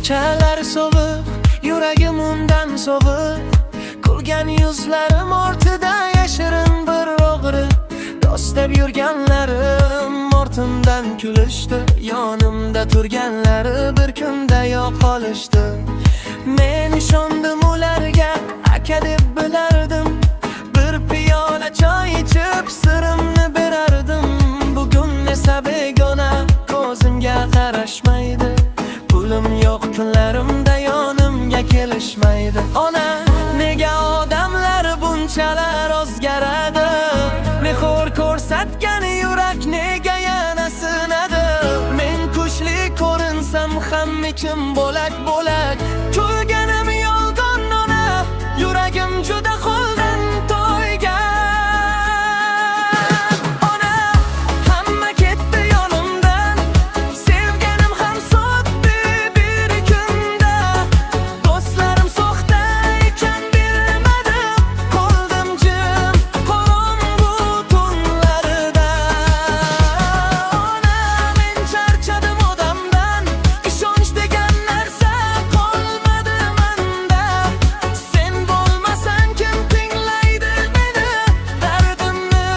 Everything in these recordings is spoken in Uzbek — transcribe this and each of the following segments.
Ko'chalar sovuq, yuragim undan sovuq. Kulgan yuzlarim ortida yashirin bir og'riq. Dostab yurganlarim ortimdan kulishdi. Yonimda turganlari bir kunda yo'qolishdi. Men ishondim ularga, aka deb bilardim. Bir piyola choy ichib sirimni berardim. Bugun esa begona, ko'zimga qarashmaydi. Pulim yo'q, kunlarimda yonimga kelishmaydi. Ona, nega odamlar bunchalar o'zgaradi? Mehr ko'rsatgan yurak nega yana sinadi? Men kuchli ko'rinsam ham ichim bo'lak-bo'lak. Ko'rganim yolg'on ona, yuragim juda holdan toygan. Ona, hamma ketdi yonimdan, sevganim ham sotdi bir kunda. Do'stlarim soxta ekan bilmadim, qoldim jim qorong'u tunlarida. Ona, men charchadim odamdan, ishonch degan narsa qolmadi menda. Sen bo'lmasang kim tinglaydi meni? Dardimni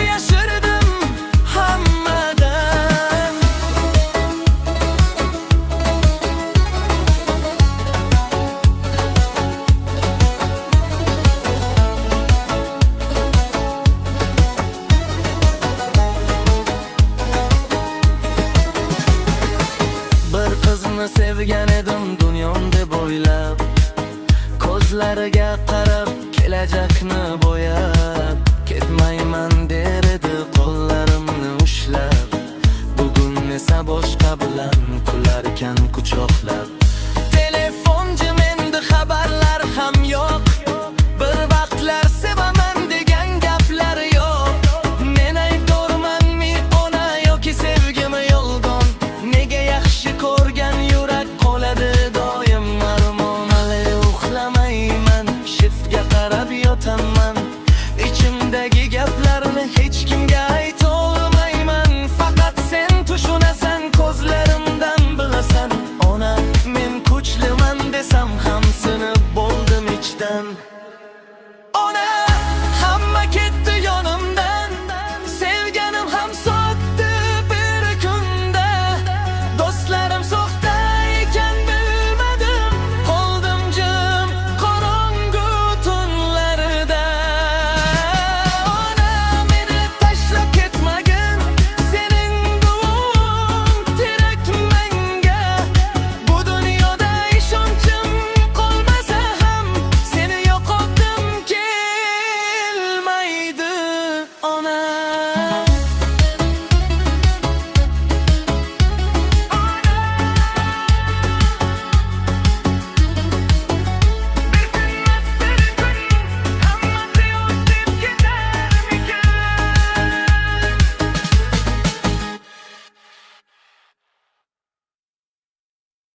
yashirdim hammadan. Bir qizni sevgan edim dunyom deb o'ylab, ko'zlariga qarab kelajakni bo'yab.